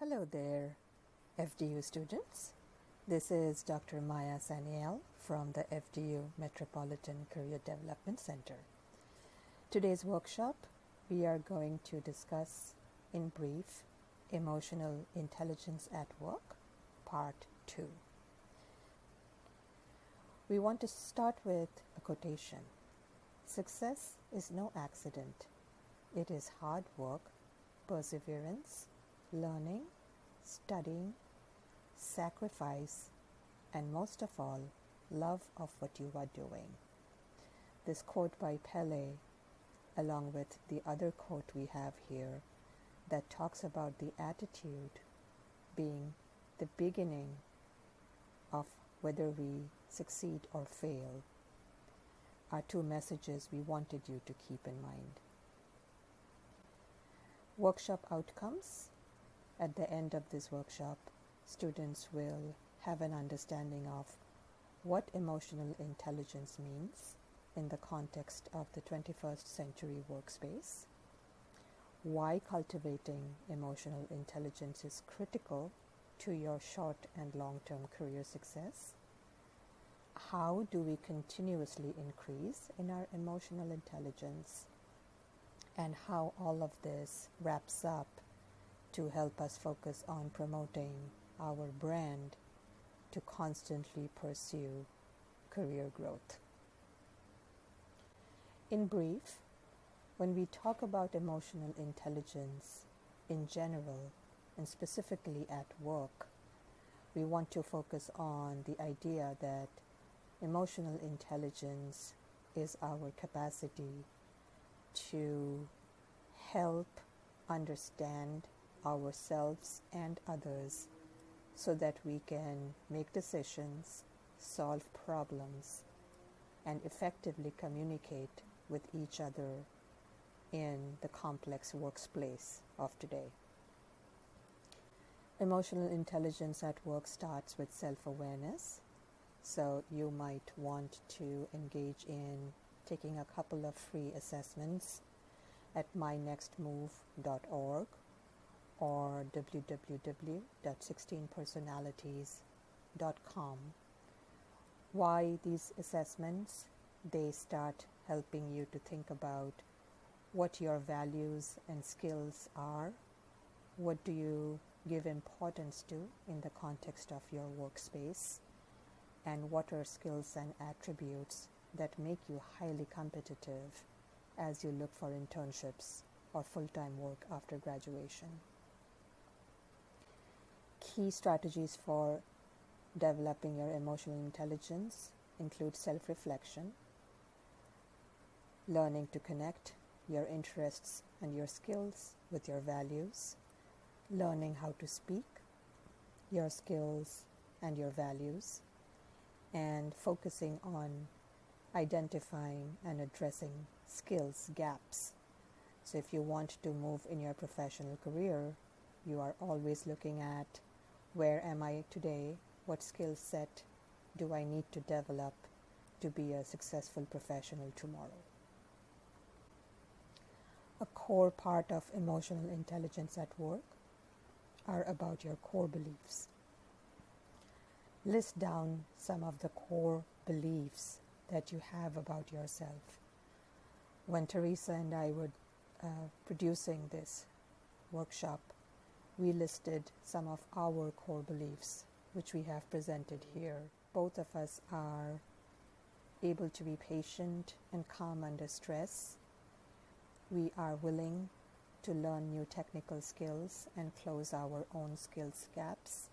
Hello there, FDU students. This is Dr. Maya Saniel from the FDU Metropolitan Career Development Center. Today's workshop, we are going to discuss in brief Emotional Intelligence at Work, Part 2. We want to start with a quotation. Success is no accident. It is hard work, perseverance, learning, studying, sacrifice, and most of all, love of what you are doing. This quote by Pele, along with the other quote we have here, that talks about the attitude being the beginning of whether we succeed or fail, are two messages we wanted you to keep in mind. Workshop outcomes. At the end of this workshop, students will have an understanding of what emotional intelligence means in the context of the 21st century workspace, why cultivating emotional intelligence is critical to your short and long-term career success, how do we continuously increase in our emotional intelligence, and how all of this wraps up to help us focus on promoting our brand to constantly pursue career growth. In brief, when we talk about emotional intelligence in general and specifically at work, we want to focus on the idea that emotional intelligence is our capacity to help understand ourselves and others so that we can make decisions, solve problems, and effectively communicate with each other in the complex workplace of today. Emotional intelligence at work starts with self-awareness, so you might want to engage in taking a couple of free assessments at mynextmove.org or www.16personalities.com. Why these assessments? They start helping you to think about what your values and skills are, what do you give importance to in the context of your workspace, and what are skills and attributes that make you highly competitive as you look for internships or full-time work after graduation. Key strategies for developing your emotional intelligence include self-reflection, learning to connect your interests and your skills with your values, learning how to speak your skills and your values, and focusing on identifying and addressing skills gaps. So if you want to move in your professional career, you are always looking at where am I today, what skill set do I need to develop to be a successful professional tomorrow. A core part of emotional intelligence at work are about your core beliefs. List down some of the core beliefs that you have about yourself. When Teresa and I were producing this workshop, we listed some of our core beliefs, which we have presented here. Both of us are able to be patient and calm under stress. We are willing to learn new technical skills and close our own skills gaps.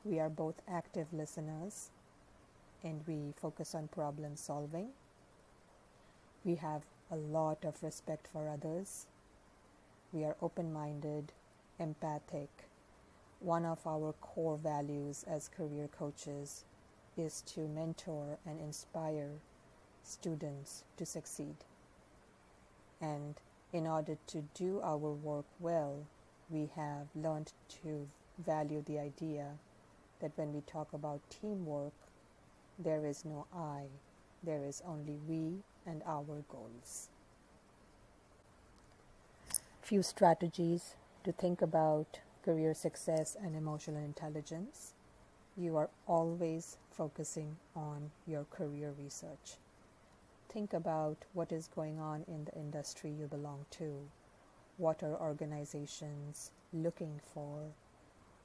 We are both active listeners and we focus on problem solving. We have a lot of respect for others. We are open-minded, empathic. One of our core values as career coaches is to mentor and inspire students to succeed. And in order to do our work well, we have learned to value the idea that when we talk about teamwork, there is no I, there is only we and our goals. Few strategies to think about career success and emotional intelligence, you are always focusing on your career research. Think about what is going on in the industry you belong to. What are organizations looking for?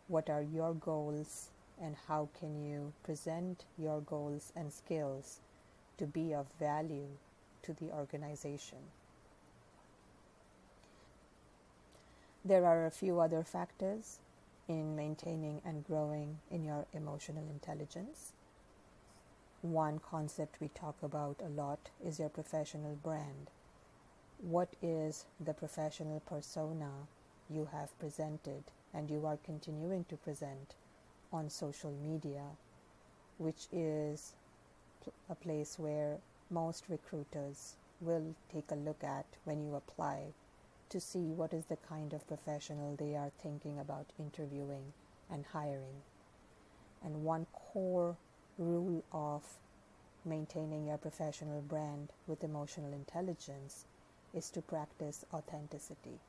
What are your goals, and how can you present your goals and skills to be of value to the organization? There are a few other factors in maintaining and growing in your emotional intelligence. One concept we talk about a lot is your professional brand. What is the professional persona you have presented and you are continuing to present on social media, which is a place where most recruiters will take a look at when you apply to see what is the kind of professional they are thinking about interviewing and hiring. And one core rule of maintaining your professional brand with emotional intelligence is to practice authenticity.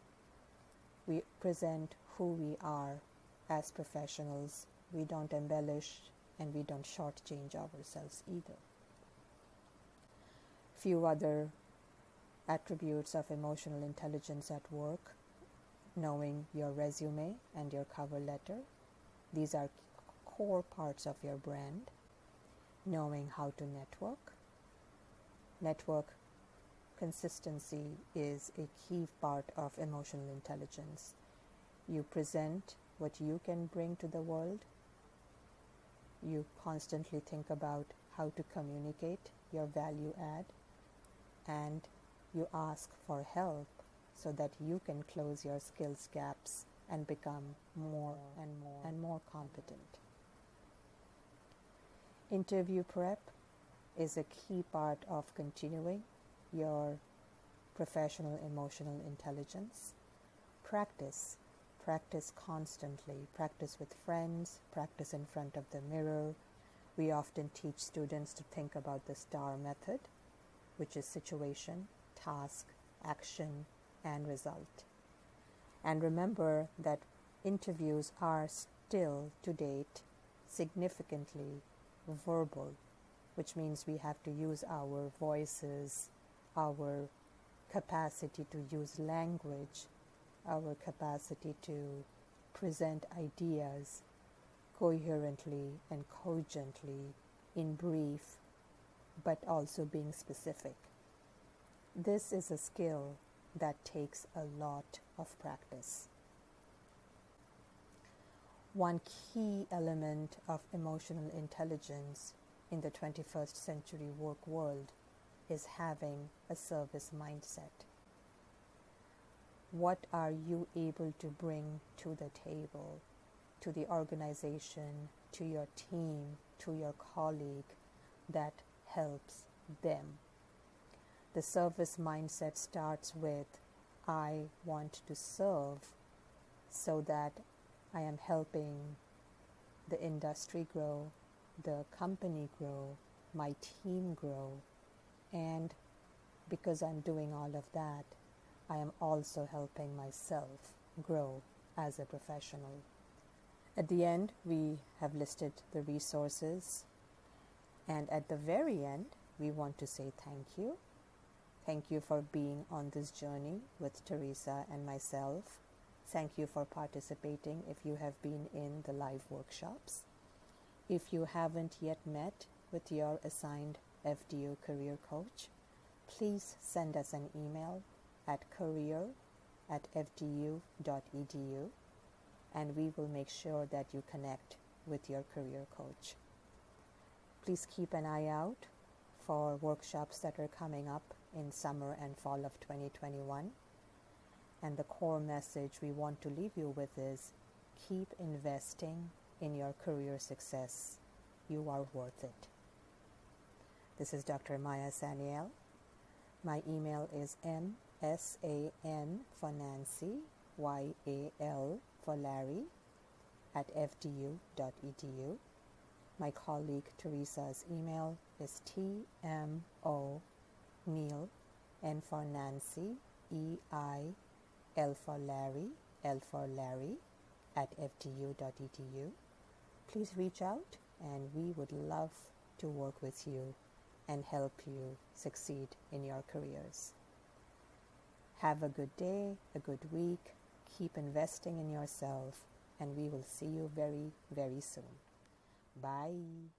We present who we are as professionals. We don't embellish and we don't shortchange ourselves either. Few other attributes of emotional intelligence at work: knowing your resume and your cover letter. These are core parts of your brand. Knowing how to network consistency is a key part of emotional intelligence. You present what you can bring to the world. You constantly think about how to communicate your value add, and you ask for help so that you can close your skills gaps and become more and more competent. Interview prep is a key part of continuing your professional emotional intelligence. Practice constantly. Practice with friends, practice in front of the mirror. We often teach students to think about the STAR method, which is situation, task, action, and result. And remember that interviews are still, to date, significantly verbal, which means we have to use our voices, our capacity to use language, our capacity to present ideas coherently and cogently, in brief, but also being specific. This is a skill that takes a lot of practice. One key element of emotional intelligence in the 21st century work world is having a service mindset. What are you able to bring to the table, to the organization, to your team, to your colleague that helps them? The service mindset starts with, I want to serve so that I am helping the industry grow, the company grow, my team grow, and because I'm doing all of that, I am also helping myself grow as a professional. At the end, we have listed the resources, and at the very end, we want to say thank you. Thank you for being on this journey with Teresa and myself. Thank you for participating if you have been in the live workshops. If you haven't yet met with your assigned FDU career coach, please send us an email at career@fdu.edu, and we will make sure that you connect with your career coach. Please keep an eye out for workshops that are coming up in summer and fall of 2021. And the core message we want to leave you with is, keep investing in your career success. You are worth it. This is Dr. Maya Saniel. My email is msan for Nancy, YAL for Larry, @fdu.edu. My colleague Teresa's email is tmo.neil, N for Nancy, EI, L for Larry, fdu.edu. Please reach out and we would love to work with you and help you succeed in your careers. Have a good day, a good week. Keep investing in yourself, and we will see you very, very soon. Bye.